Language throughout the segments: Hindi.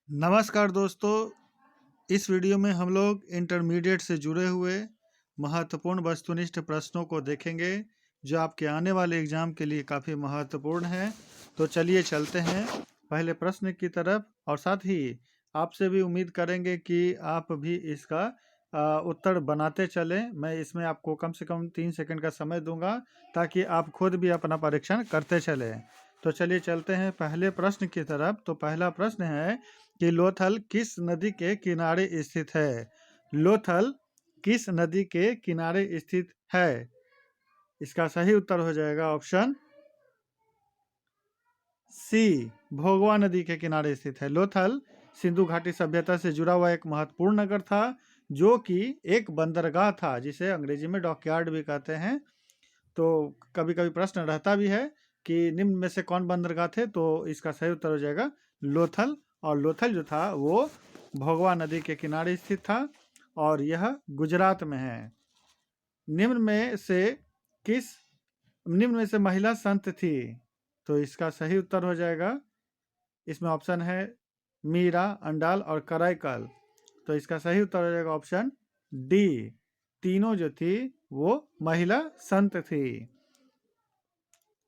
नमस्कार दोस्तों, इस वीडियो में हम लोग इंटरमीडिएट से जुड़े हुए महत्वपूर्ण वस्तुनिष्ठ प्रश्नों को देखेंगे, जो आपके आने वाले एग्ज़ाम के लिए काफ़ी महत्वपूर्ण हैं। तो चलिए चलते हैं पहले प्रश्न की तरफ, और साथ ही आपसे भी उम्मीद करेंगे कि आप भी इसका उत्तर बनाते चलें। मैं इसमें आपको कम से कम 3 सेकंड का समय दूंगा, ताकि आप खुद भी अपना परीक्षण करते चलें। तो चलिए चलते हैं पहले प्रश्न की तरफ। तो पहला प्रश्न है कि लोथल किस नदी के किनारे स्थित है? लोथल किस नदी के किनारे स्थित है? इसका सही उत्तर हो जाएगा ऑप्शन सी, भोगवा नदी के किनारे स्थित है। लोथल सिंधु घाटी सभ्यता से जुड़ा हुआ एक महत्वपूर्ण नगर था, जो कि एक बंदरगाह था, जिसे अंग्रेजी में डॉकयार्ड भी कहते हैं। तो कभी कभी प्रश्न रहता भी है कि निम्न में से कौन बंदरगाह थे, तो इसका सही उत्तर हो जाएगा लोथल। और लोथल जो था वो भोगवा नदी के किनारे स्थित था, और यह गुजरात में है। निम्न में से किस निम्न में से महिला संत थी? तो इसका सही उत्तर हो जाएगा, इसमें ऑप्शन है मीरा, अंडाल और कराईकल। तो इसका सही उत्तर हो जाएगा ऑप्शन डी, तीनों जो थी वो महिला संत थी।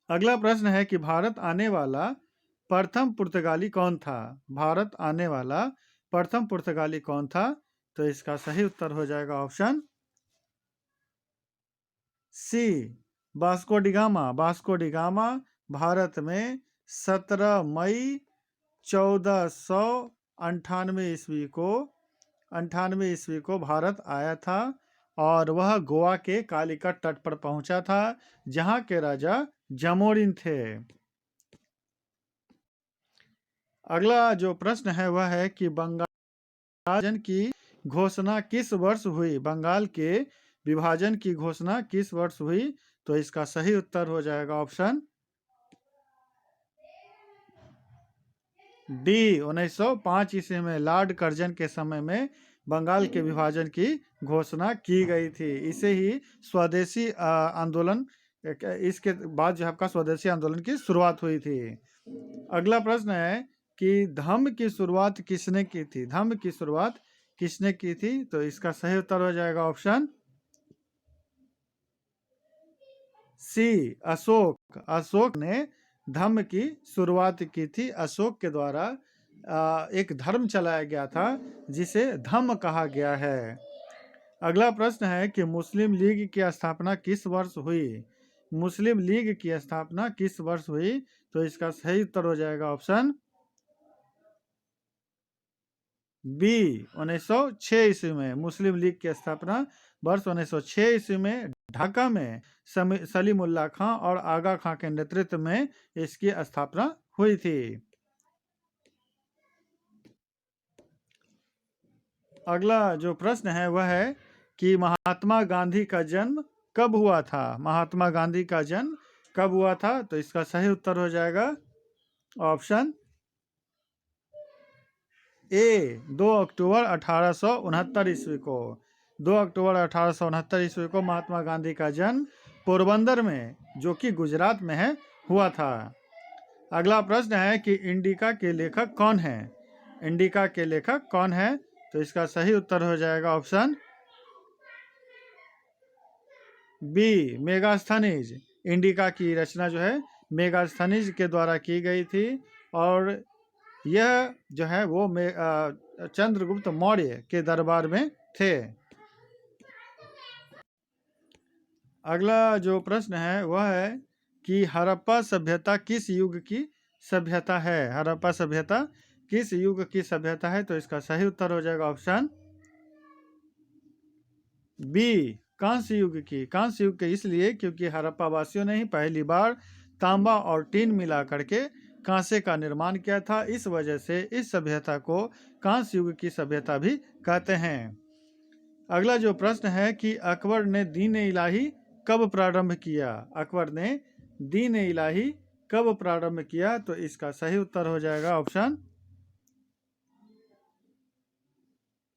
अगला प्रश्न है कि भारत आने वाला प्रथम पुर्तगाली कौन था? भारत आने वाला प्रथम पुर्तगाली कौन था? तो इसका सही उत्तर हो जाएगा option C, Vasco da Gama. Vasco da Gama Bharat में 17 मई 1498 ईस्वी को भारत आया था, और वह गोवा के कालीकट तट पर पहुंचा था, जहां के राजा जमोरिन थे। अगला जो प्रश्न है वह है कि बंगाल विभाजन की घोषणा किस वर्ष हुई? बंगाल के विभाजन की घोषणा किस वर्ष हुई? तो इसका सही उत्तर हो जाएगा ऑप्शन डी, 1905 ईस्वी में लॉर्ड कर्जन के समय में बंगाल के विभाजन की घोषणा की गई थी। इसे ही स्वदेशी आंदोलन, इसके बाद जो आपका स्वदेशी आंदोलन की शुरुआत हुई थी। अगला प्रश्न है कि धम्म की शुरुआत किसने की थी? धम्म की शुरुआत किसने की थी? तो इसका सही उत्तर हो जाएगा ऑप्शन सी, अशोक। अशोक ने धम्म की शुरुआत की थी। अशोक के द्वारा एक धर्म चलाया गया था, जिसे धम्म कहा गया है। अगला प्रश्न है कि मुस्लिम लीग की स्थापना किस वर्ष हुई? मुस्लिम लीग की स्थापना किस वर्ष हुई? तो इसका सही उत्तर हो जाएगा ऑप्शन बी, 1906 ईस्वी में। मुस्लिम लीग की स्थापना वर्ष 1906 ईस्वी में ढाका में सलीमुल्लाह खां और आगा खां के नेतृत्व में इसकी स्थापना हुई थी। अगला जो प्रश्न है वह है कि महात्मा गांधी का जन्म कब हुआ था? महात्मा गांधी का जन्म कब हुआ था? तो इसका सही उत्तर हो जाएगा ऑप्शन ए, 2 अक्टूबर 1869 ईस्वी को। 2 अक्टूबर 1869 ईस्वी को महात्मा गांधी का जन्म पोरबंदर में, जो कि गुजरात में है, हुआ था। अगला प्रश्न है कि इंडिका के लेखक कौन है? इंडिका के लेखक कौन है? तो इसका सही उत्तर हो जाएगा ऑप्शन बी, मेगास्थनीज। इंडिका की रचना जो है मेगास्थनीज के द्वारा की गई थी, और यह जो है वो चंद्रगुप्त मौर्य के दरबार में थे। अगला जो प्रश्न है वह है कि हड़प्पा सभ्यता किस युग की सभ्यता है? हड़प्पा सभ्यता किस युग की सभ्यता है? तो इसका सही उत्तर हो जाएगा ऑप्शन बी, कांस्य युग की। कांस्य युग के इसलिए क्योंकि हड़प्पा वासियों ने ही पहली बार तांबा और टीन मिला करके कांसे का निर्माण किया था। इस वजह से इस सभ्यता को कांस्य युग की सभ्यता भी कहते हैं। अगला जो प्रश्न है कि अकबर ने दीन इलाही कब प्रारंभ किया? अकबर ने दीन इलाही कब प्रारंभ किया? तो इसका सही उत्तर हो जाएगा ऑप्शन,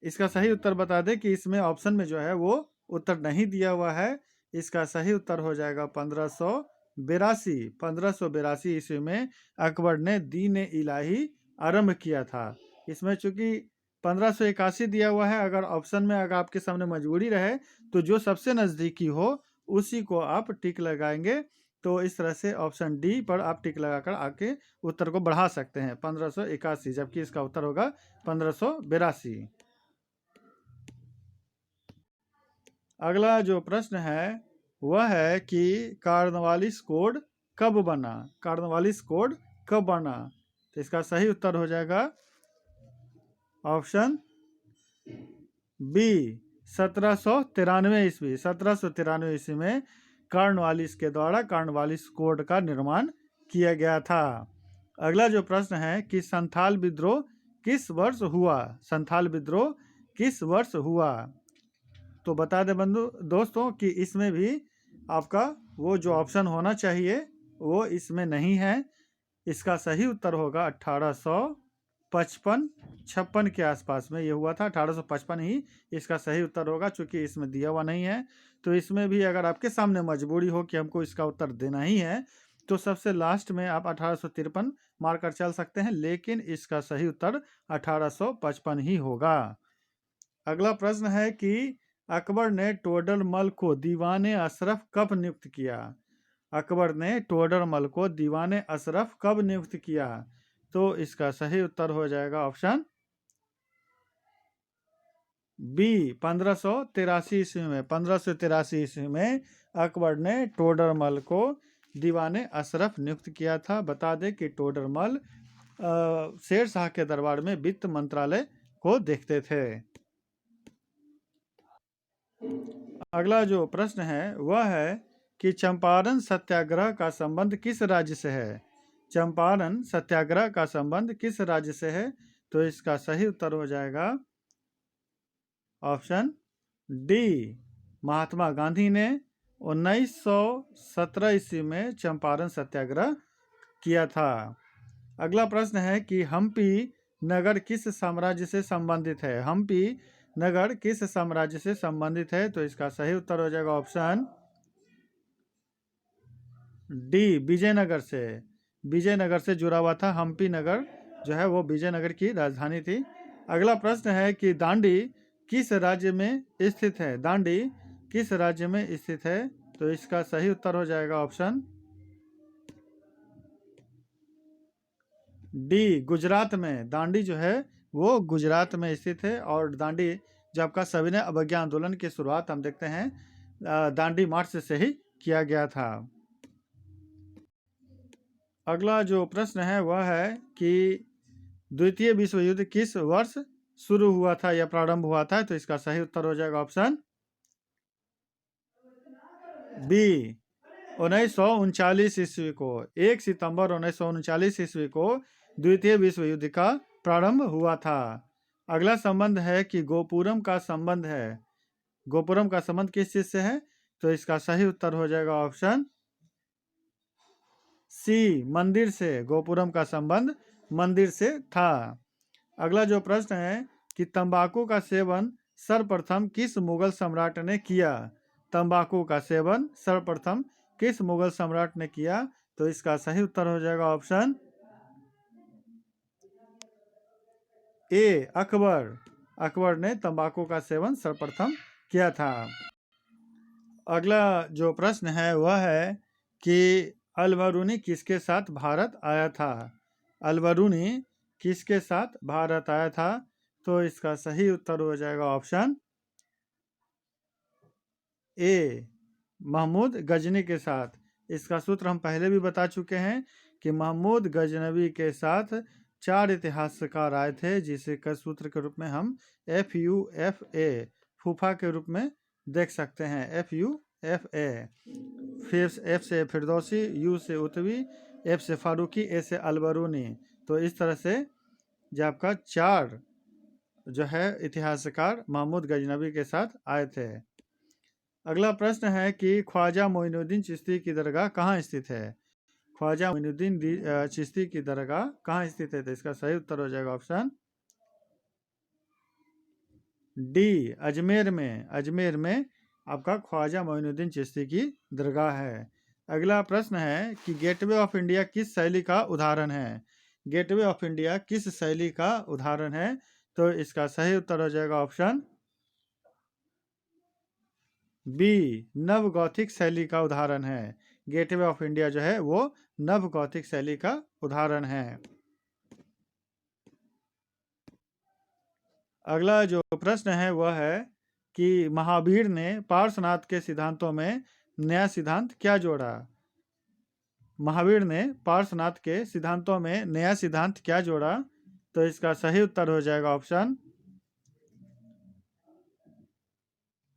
इसका सही उत्तर बता दें कि इसमें ऑप्शन में जो है वो उत्तर नहीं दिया हुआ है। इसका सही उत्तर हो जाएगा 1582 ईस्वी में अकबर ने दीन इलाही आरंभ किया था। इसमें चूंकि 1581 दिया हुआ है, अगर ऑप्शन में अगर आपके सामने मजबूरी रहे तो जो सबसे नज़दीकी हो उसी को आप टिक लगाएंगे। तो इस तरह से ऑप्शन डी पर आप टिक लगाकर आके उत्तर को बढ़ा सकते हैं 1581, जबकि इसका उत्तर होगा 1582। अगला जो प्रश्न है वह है कि कार्नवालिस कोड कब बना। कार्नवालिस कोड कब बना? तो इसका सही उत्तर हो जाएगा ऑप्शन बी 1793 ईस्वी। 1793 ईस्वी में कार्नवालिस के द्वारा कार्नवालिस कोड का निर्माण किया गया था। अगला जो प्रश्न है कि संथाल विद्रोह किस वर्ष हुआ। संथाल विद्रोह किस वर्ष हुआ? तो बता दें दोस्तों कि इसमें भी आपका वो जो ऑप्शन होना चाहिए वो इसमें नहीं है। इसका सही उत्तर होगा 1855-56 के आसपास में ये हुआ था। 1855 ही इसका सही उत्तर होगा, चूंकि इसमें दिया हुआ नहीं है। तो इसमें भी अगर आपके सामने मजबूरी हो कि हमको इसका उत्तर देना ही है तो सबसे लास्ट में आप 1853 मारकर चल सकते हैं, लेकिन इसका सही उत्तर 1855 ही होगा। अगला प्रश्न है कि अकबर ने टोडरमल को दीवाने अशरफ कब नियुक्त किया। अकबर ने टोडरमल को दीवाने अशरफ कब नियुक्त किया? तो इसका सही उत्तर हो जाएगा ऑप्शन बी 1583 ईस्वी में। 1583 ईस्वी में अकबर ने टोडरमल को दीवाने अशरफ नियुक्त किया था। बता दें कि टोडरमल शेर शाह के दरबार में वित्त मंत्रालय को देखते थे। अगला जो प्रश्न है वह है कि चंपारण सत्याग्रह का संबंध किस राज्य से है। चंपारण सत्याग्रह का संबंध किस राज्य से है? तो इसका सही उत्तर हो जाएगा ऑप्शन डी। महात्मा गांधी ने 1917 ईस्वी में चंपारण सत्याग्रह किया था। अगला प्रश्न है कि हम्पी नगर किस साम्राज्य से संबंधित है। हम्पी नगर किस साम्राज्य से संबंधित है? तो इसका सही उत्तर हो जाएगा ऑप्शन डी विजयनगर से। विजयनगर से जुड़ा हुआ था। हम्पी नगर जो है वो विजयनगर की राजधानी थी। अगला प्रश्न है कि दांडी किस राज्य में स्थित है। दांडी किस राज्य में स्थित है? तो इसका सही उत्तर हो जाएगा ऑप्शन डी गुजरात में। दांडी जो है वो गुजरात में स्थित है। और दांडी जब का सविनय अवज्ञा आंदोलन की शुरुआत हम देखते हैं दांडी मार्च से ही किया गया था। अगला जो प्रश्न है वह है कि द्वितीय विश्व युद्ध किस वर्ष शुरू हुआ था या प्रारंभ हुआ था? तो इसका सही उत्तर हो जाएगा ऑप्शन बी 1939 ईस्वी को। 1 सितंबर 1939 ईस्वी को द्वितीय विश्व युद्ध का प्रारंभ हुआ था। अगला संबंध है कि गोपुरम का संबंध है। गोपुरम का संबंध किस चीज से है? तो इसका सही उत्तर हो जाएगा ऑप्शन सी मंदिर से। गोपुरम का संबंध मंदिर से था। अगला जो प्रश्न है कि तंबाकू का सेवन सर्वप्रथम किस मुगल सम्राट ने किया। तंबाकू का सेवन सर्वप्रथम किस मुगल सम्राट ने किया? तो इसका सही उत्तर हो जाएगा ऑप्शन ए अकबर। अकबर ने तंबाकू का सेवन सर्वप्रथम किया था। अगला जो प्रश्न है वह है कि अलबरूनी किसके साथ भारत आया था। अलबरूनी किसके साथ भारत आया था? तो इसका सही उत्तर हो जाएगा ऑप्शन ए महमूद गजनी के साथ। इसका सूत्र हम पहले भी बता चुके हैं कि महमूद गजनवी के साथ 4 इतिहासकार आए थे, जिसे का सूत्र के रूप में हम FUFA फूफा के रूप में देख सकते हैं। FUFA। फिर F से फिरदौसी, U से उतवी, F से फारूकी, A से अलबरूनी। तो इस तरह से जो आपका 4 जो है इतिहासकार महमूद गजनवी के साथ आए थे। अगला प्रश्न है कि ख्वाजा मोइनुद्दीन चिश्ती की दरगाह कहाँ स्थित है। ख्वाजा मोइनुद्दीन चिश्ती की दरगाह कहाँ स्थित है? तो इसका सही उत्तर हो जाएगा ऑप्शन डी अजमेर में। अजमेर में आपका ख्वाजा मोइनुद्दीन चिश्ती की दरगाह है। अगला प्रश्न है कि गेटवे ऑफ इंडिया किस शैली का उदाहरण है। गेटवे ऑफ इंडिया किस शैली का उदाहरण है? तो इसका सही उत्तर हो जाएगा ऑप्शन बी, नव गौथिक शैली का उदाहरण है। गेटवे ऑफ इंडिया जो है वो नव गौथिक शैली का उदाहरण है। अगला जो प्रश्न है वह है कि महावीर ने पार्श्वनाथ के सिद्धांतों में नया सिद्धांत क्या जोड़ा? महावीर ने पार्श्वनाथ के सिद्धांतों में नया सिद्धांत क्या जोड़ा? तो इसका सही उत्तर हो जाएगा ऑप्शन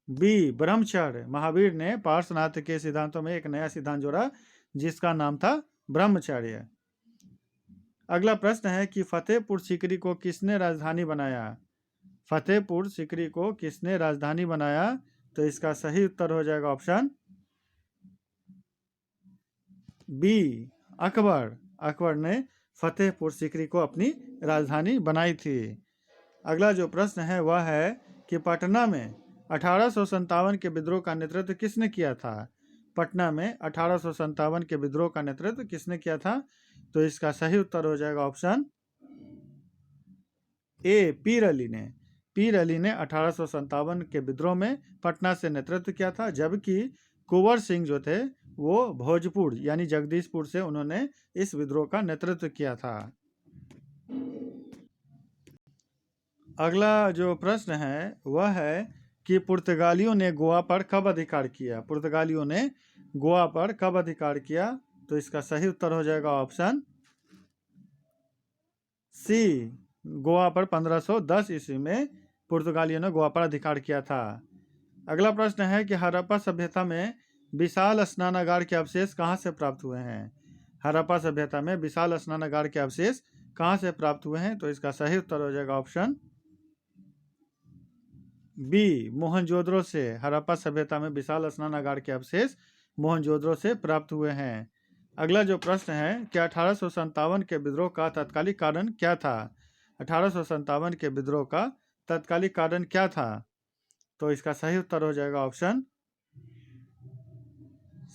बी, ब्रह्मचर्य। महावीर ने पार्श्वनाथ के सिद्धांतों में एक नया सिद्धांत जोड़ा जिसका नाम था ब्रह्मचर्य। अगला प्रश्न है कि फतेहपुर सीकरी को किसने राजधानी बनाया? फतेहपुर सीकरी को किसने राजधानी बनाया? तो इसका सही उत्तर हो जाएगा ऑप्शन बी, अकबर। अकबर ने फतेहपुर सीकरी को अपनी राजधानी बनाई थी। अगला जो प्रश्न है वह है कि पटना में 1857 के विद्रोह का नेतृत्व किसने किया था? पटना में 1857 के विद्रोह का नेतृत्व किसने किया था? तो इसका सही उत्तर हो जाएगा ऑप्शन ए, पीर अली ने। पीर अली ने 1857 के विद्रोह में पटना से नेतृत्व किया था, जबकि कुंवर सिंह जो थे वो भोजपुर यानी जगदीशपुर से उन्होंने इस विद्रोह का नेतृत्व किया था। अगला जो प्रश्न है वह है कि पुर्तगालियों ने गोवा पर कब अधिकार किया? पुर्तगालियों ने गोवा पर कब अधिकार किया? तो इसका सही उत्तर हो जाएगा ऑप्शन सी, गोवा पर 1510 ईस्वी में पुर्तगालियों ने गोवा पर अधिकार किया था। अगला प्रश्न है कि हड़प्पा सभ्यता में विशाल स्नानागार के अवशेष कहाँ से प्राप्त हुए हैं? हड़प्पा सभ्यता में विशाल स्नानागार के अवशेष कहाँ से प्राप्त हुए हैं? तो इसका सही उत्तर हो जाएगा ऑप्शन बी, मोहनजोदड़ो से। हड़प्पा सभ्यता में विशाल स्नानागार के अवशेष मोहनजोदड़ो से प्राप्त हुए हैं। अगला जो प्रश्न है कि 1857 के विद्रोह का तत्कालिक कारण क्या था? 1857 के विद्रोह का तत्कालिक कारण क्या था? तो इसका सही उत्तर हो जाएगा ऑप्शन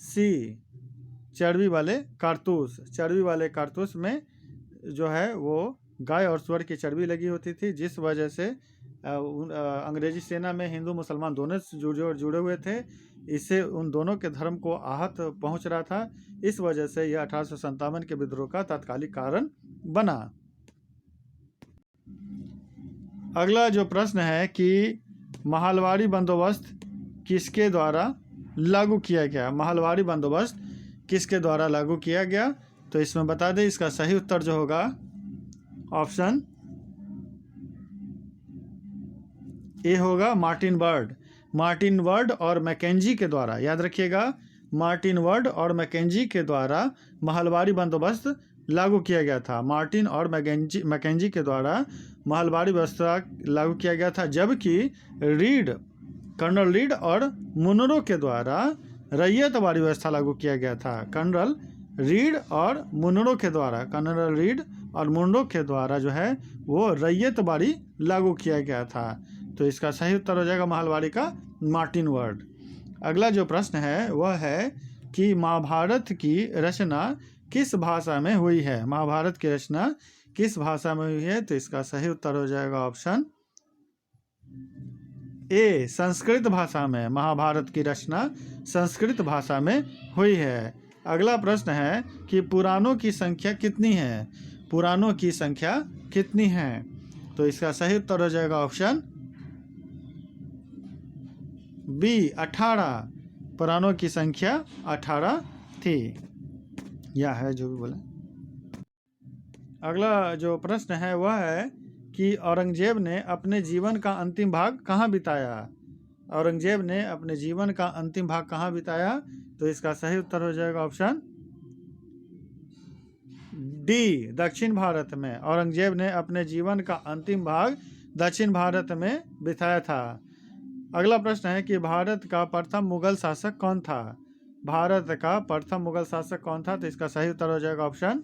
सी, चर्बी वाले कारतूस। चर्बी वाले कारतूस में जो है वो गाय और सुअर की चर्बी लगी होती थी, जिस वजह से अंग्रेजी सेना में हिंदू मुसलमान दोनों जुड़े हुए थे। इससे उन दोनों के धर्म को आहत पहुंच रहा था। इस वजह से यह 1857 के विद्रोह का तात्कालिक कारण बना। अगला जो प्रश्न है कि महलवाड़ी बंदोबस्त किसके द्वारा लागू किया गया? महलवाड़ी बंदोबस्त किसके द्वारा लागू किया गया? तो इसमें बता दें, इसका सही उत्तर जो होगा ऑप्शन ए होगा, मार्टिन वर्ड। मार्टिन वर्ड और मैकेंजी के द्वारा, याद रखिएगा, मार्टिन वर्ड और मैकेंजी के द्वारा महलवाड़ी बंदोबस्त लागू किया गया था। मार्टिन और मैकेंजी के द्वारा महलवाड़ी व्यवस्था लागू किया गया था, जबकि कर्नल रीड और मुनरो के द्वारा रैयतवाड़ी व्यवस्था लागू किया गया था। कर्नल रीड और मुनरो के द्वारा जो है वो रैयतवाड़ी लागू किया गया था। तो इसका सही उत्तर हो जाएगा महलवाड़ी का मार्टिन वर्ड। अगला जो प्रश्न है वह है कि महाभारत की रचना किस भाषा में हुई है? महाभारत की रचना किस भाषा में हुई है? तो इसका सही उत्तर हो जाएगा ऑप्शन ए, संस्कृत भाषा में। महाभारत की रचना संस्कृत भाषा में हुई है। अगला प्रश्न है कि पुराणों की संख्या कितनी है? पुराणों की संख्या कितनी है? तो इसका सही उत्तर हो जाएगा ऑप्शन बी, 18। पुराणों की संख्या 18 थी, या है जो भी बोले। अगला जो प्रश्न है वह है कि औरंगजेब ने अपने जीवन का अंतिम भाग कहाँ बिताया? औरंगजेब ने अपने जीवन का अंतिम भाग कहाँ बिताया? तो इसका सही उत्तर हो जाएगा ऑप्शन डी, दक्षिण भारत में। औरंगजेब ने अपने जीवन का अंतिम भाग दक्षिण भारत में बिताया था। अगला प्रश्न है कि भारत का प्रथम मुगल शासक कौन था? भारत का प्रथम मुगल शासक कौन था? तो इसका सही उत्तर हो जाएगा ऑप्शन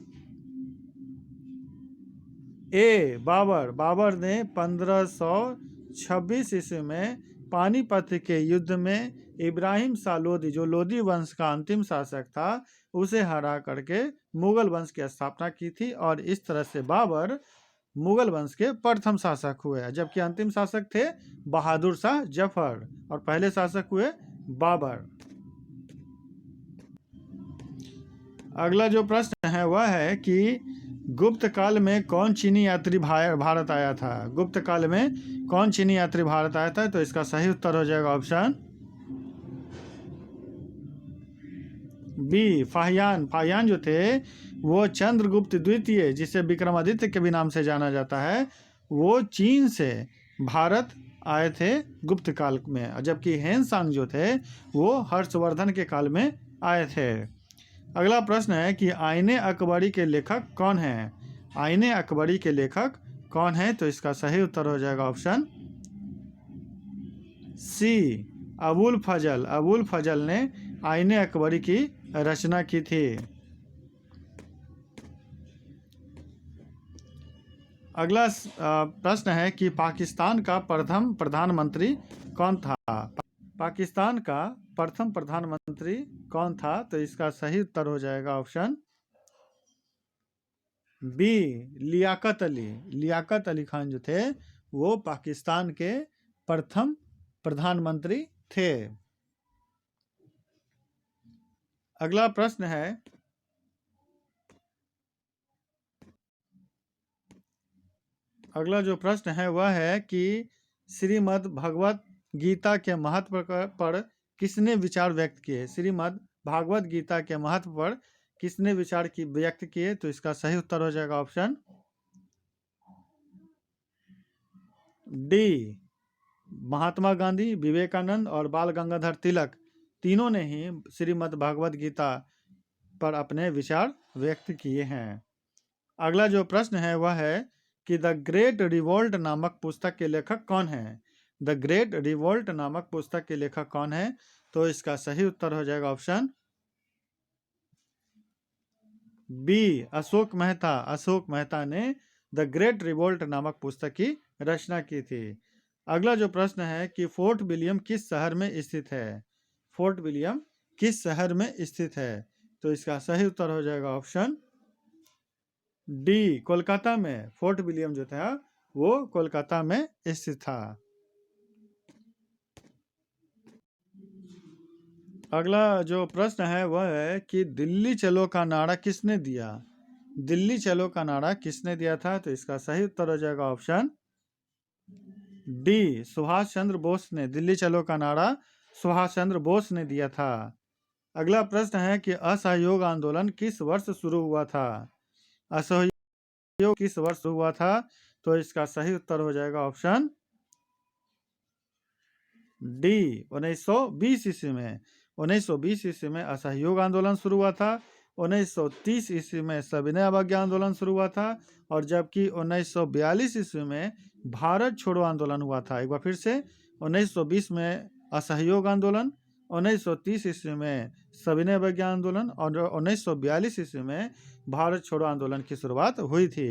ए, बाबर। बाबर ने 1526 ईस्वी में पानीपत के युद्ध में इब्राहिम शाह लोदी, जो लोदी वंश का अंतिम शासक था, उसे हरा करके मुगल वंश की स्थापना की थी और इस तरह से बाबर मुगल वंश के प्रथम शासक हुए, जबकि अंतिम शासक थे बहादुर शाह जफर और पहले शासक हुए बाबर। अगला जो प्रश्न है वह है कि गुप्त काल में कौन चीनी यात्री भारत आया था? गुप्त काल में कौन चीनी यात्री भारत आया था? तो इसका सही उत्तर हो जाएगा ऑप्शन बी, फाहियान। फाहियान जो थे वो चंद्रगुप्त द्वितीय, जिसे विक्रमादित्य के भी नाम से जाना जाता है, वो चीन से भारत आए थे गुप्त काल में, जबकि हेनसांग जो थे वो हर्षवर्धन के काल में आए थे। अगला प्रश्न है कि आईने अकबरी के लेखक कौन हैं? आईने अकबरी के लेखक कौन है? तो इसका सही उत्तर हो जाएगा ऑप्शन सी, अबुल फजल। अबुल फजल ने आईने अकबरी की रचना की थी। अगला प्रश्न है कि पाकिस्तान का प्रथम प्रधानमंत्री कौन था? पाकिस्तान का प्रथम प्रधानमंत्री कौन था? तो इसका सही उत्तर हो जाएगा ऑप्शन बी, लियाकत अली। लियाकत अली खान जो थे वो पाकिस्तान के प्रथम प्रधानमंत्री थे। अगला प्रश्न है अगला जो प्रश्न है वह है कि श्रीमद् भगवत गीता के महत्व पर किसने विचार व्यक्त किए? श्रीमद् भागवत गीता के महत्व पर किसने विचार व्यक्त किए? तो इसका सही उत्तर हो जाएगा ऑप्शन डी, महात्मा गांधी, विवेकानंद और बाल गंगाधर तिलक तीनों ने ही श्रीमद् भागवत गीता पर अपने विचार व्यक्त किए हैं। अगला जो प्रश्न है वह है कि द ग्रेट रिवोल्ट नामक पुस्तक के लेखक कौन है? द ग्रेट रिवोल्ट नामक पुस्तक के लेखक कौन है? तो इसका सही उत्तर हो जाएगा ऑप्शन बी, अशोक मेहता। अशोक मेहता ने द ग्रेट रिवोल्ट नामक पुस्तक की रचना की थी। अगला जो प्रश्न है कि फोर्ट विलियम किस शहर में स्थित है? फोर्ट विलियम किस शहर में स्थित है? तो इसका सही उत्तर हो जाएगा ऑप्शन डी, कोलकाता में। फोर्ट विलियम जो था वो कोलकाता में स्थित था। अगला जो प्रश्न है वह है कि दिल्ली चलो का नारा किसने दिया? दिल्ली चलो का नारा किसने दिया था? तो इसका सही उत्तर हो जाएगा ऑप्शन डी, सुभाष चंद्र बोस ने। दिल्ली चलो का नारा सुभाष चंद्र बोस ने दिया था। अगला प्रश्न है कि असहयोग आंदोलन किस वर्ष शुरू हुआ था? असहयोग किस वर्ष शुरू हुआ था? तो इसका सही उत्तर हो जाएगा ऑप्शन डी, 1920 ईस्वी में। 1920 ईस्वी में असहयोग आंदोलन शुरू हुआ था। 1930 ईस्वी में सविनय अवज्ञा आंदोलन शुरू हुआ था और जबकि 1942 ईस्वी में भारत छोड़ो आंदोलन हुआ था। एक बार फिर से 1920 में असहयोग आंदोलन, 1930 ईस्वी में सविनय अवज्ञा आंदोलन और 1942 ईस्वी में भारत छोड़ो आंदोलन की शुरुआत हुई थी।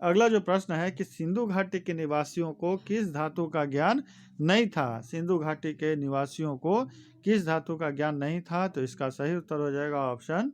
अगला जो प्रश्न है कि सिंधु घाटी के निवासियों को किस धातु का ज्ञान नहीं था? सिंधु घाटी के निवासियों को किस धातु का ज्ञान नहीं था? तो इसका सही उत्तर हो जाएगा ऑप्शन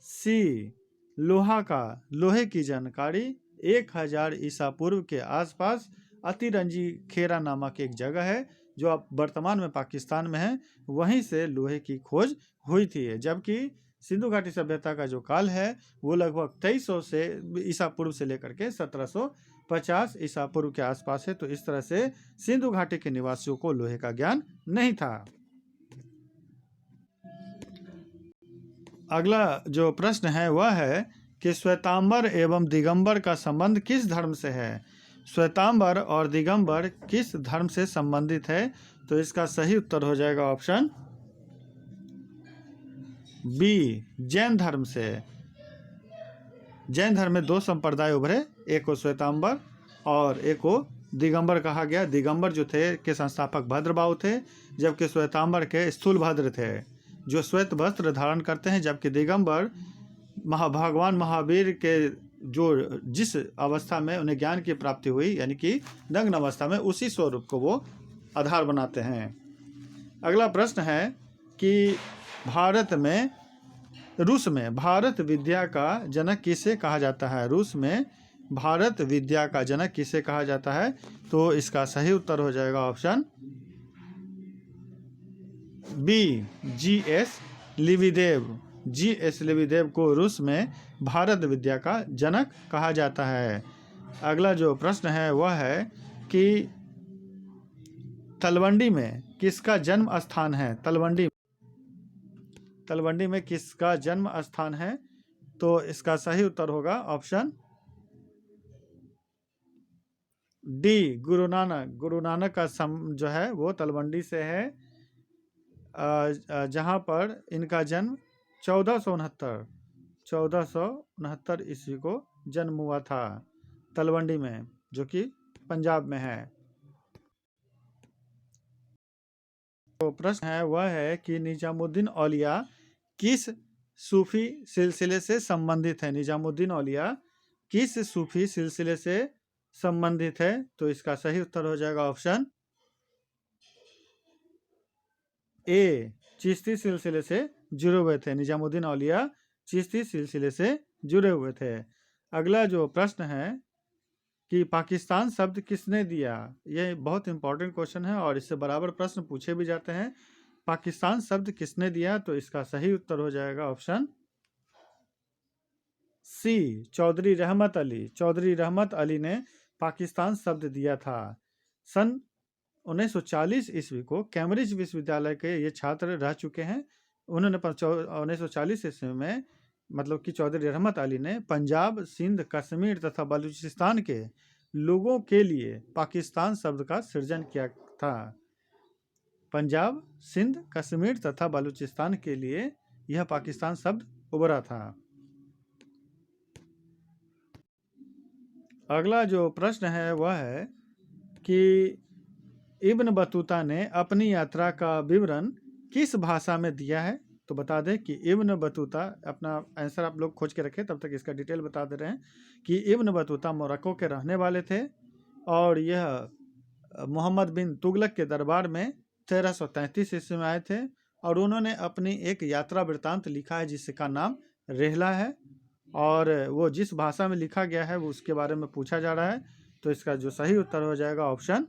सी, लोहा का। लोहे की जानकारी 1000 ईसा पूर्व के आसपास अतिरंजी खेरा नामक एक जगह है जो अब वर्तमान में पाकिस्तान में है, वहीं से लोहे की खोज हुई थी। जबकि सिंधु घाटी सभ्यता का जो काल है वो लगभग 2300 से ईसा पूर्व से लेकर के 1750 ईसा पूर्व के आसपास है। तो इस तरह से सिंधु घाटी के निवासियों को लोहे का ज्ञान नहीं था। अगला जो प्रश्न है वह है कि श्वेतांबर एवं दिगंबर का संबंध किस धर्म से है? श्वेतांबर और दिगंबर किस धर्म से संबंधित है? तो इसका सही उत्तर हो जाएगा ऑप्शन बी, जैन धर्म से। जैन धर्म में 2 संप्रदाय उभरे, एक को श्वेतांबर और एक को दिगंबर कहा गया। दिगंबर जो थे के संस्थापक भद्रबाहु थे, जबकि श्वेतांबर के स्थूलभद्र थे जो श्वेत वस्त्र धारण करते हैं, जबकि दिगंबर भगवान महावीर के जिस अवस्था में उन्हें ज्ञान की प्राप्ति हुई यानी कि नग्न अवस्था में, उसी स्वरूप को वो आधार बनाते हैं। अगला प्रश्न है कि भारत में रूस में भारत विद्या का जनक किसे कहा जाता है? रूस में भारत विद्या का जनक किसे कहा जाता है? तो इसका सही उत्तर हो जाएगा ऑप्शन बी, जी.एस. लिविदेव। जी.एस. लिविदेव को रूस में भारत विद्या का जनक कहा जाता है। अगला जो प्रश्न है वह है कि तलवंडी में किसका जन्म स्थान है? तलवंडी में किसका जन्म स्थान है? तो इसका सही उत्तर होगा ऑप्शन डी, गुरु नानक। गुरु नानक का जो है वो तलवंडी से है, जहाँ पर इनका जन्म 1469 ईस्वी को जन्म हुआ था तलवंडी में, जो कि पंजाब में है। तो प्रश्न है वह है कि निजामुद्दीन औलिया किस सूफी सिलसिले से संबंधित है? निजामुद्दीन औलिया किस सूफी सिलसिले से संबंधित है? तो इसका सही उत्तर हो जाएगा ऑप्शन ए, चिश्ती सिलसिले से जुड़े हुए थे। निजामुद्दीन औलिया चिश्ती सिलसिले से जुड़े हुए थे। अगला जो प्रश्न है कि पाकिस्तान शब्द किसने दिया? ये बहुत इंपॉर्टेंट क्वेश्चन है और इससे बराबर प्रश्न पूछे भी जाते हैं। पाकिस्तान शब्द किसने दिया? तो इसका सही उत्तर हो जाएगा ऑप्शन सी, चौधरी रहमत अली। चौधरी रहमत अली ने पाकिस्तान शब्द दिया था। सन 1940 ईस्वी को कैम्ब्रिज विश्वविद्यालय के ये छात्र रह चुके हैं। उन्होंने 1940 ईस्वी में मतलब कि चौधरी रहमत अली ने पंजाब, सिंध, कश्मीर तथा बलूचिस्तान के लोगों के लिए पाकिस्तान शब्द का सृजन किया था। पंजाब, सिंध, कश्मीर तथा बलूचिस्तान के लिए यह पाकिस्तान शब्द उभरा था। अगला जो प्रश्न है वह है कि इब्न बतूता ने अपनी यात्रा का विवरण किस भाषा में दिया है? तो बता दें कि इब्न बतूता, अपना आंसर आप लोग खोज के रखें, तब तक इसका डिटेल बता दे रहे हैं कि इब्न बतूता मोरक्को के रहने वाले थे और यह मोहम्मद बिन तुगलक के दरबार में 1333 ईस्वी में आए थे और उन्होंने अपनी एक यात्रा वृत्तांत लिखा है जिसका नाम रेहला है और वो जिस भाषा में लिखा गया है वो उसके बारे में पूछा जा रहा है। तो इसका जो सही उत्तर हो जाएगा ऑप्शन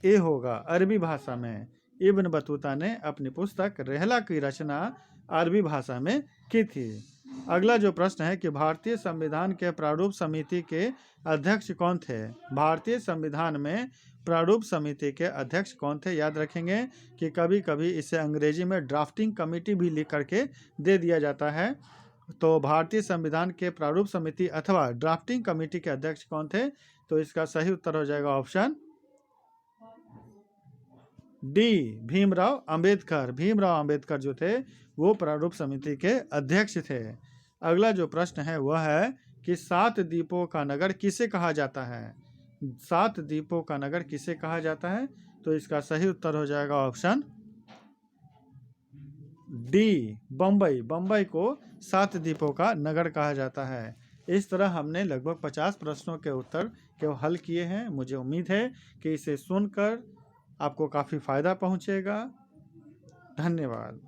ए होगा, अरबी भाषा में। इब्न बतूता ने अपनी पुस्तक रेहला की रचना अरबी भाषा में की थी। अगला जो प्रश्न है कि भारतीय संविधान के प्रारूप समिति के अध्यक्ष कौन थे? भारतीय संविधान में प्रारूप समिति के अध्यक्ष कौन थे? याद रखेंगे कि कभी कभी इसे अंग्रेजी में ड्राफ्टिंग कमेटी भी लिख करके दे दिया जाता है। तो भारतीय संविधान के प्रारूप समिति अथवा ड्राफ्टिंग कमेटी के अध्यक्ष कौन थे? तो इसका सही उत्तर हो जाएगा ऑप्शन डी, भीमराव अंबेडकर। भीमराव अंबेडकर जो थे वो प्रारूप समिति के अध्यक्ष थे। अगला जो प्रश्न है वह है कि 7 द्वीपों का नगर किसे कहा जाता है? 7 द्वीपों का नगर किसे कहा जाता है? तो इसका सही उत्तर हो जाएगा ऑप्शन डी, बम्बई। बम्बई को 7 द्वीपों का नगर कहा जाता है। इस तरह हमने लगभग 50 प्रश्नों के उत्तर के हल किए हैं। मुझे उम्मीद है कि इसे सुनकर आपको काफ़ी फ़ायदा पहुँचेगा। धन्यवाद।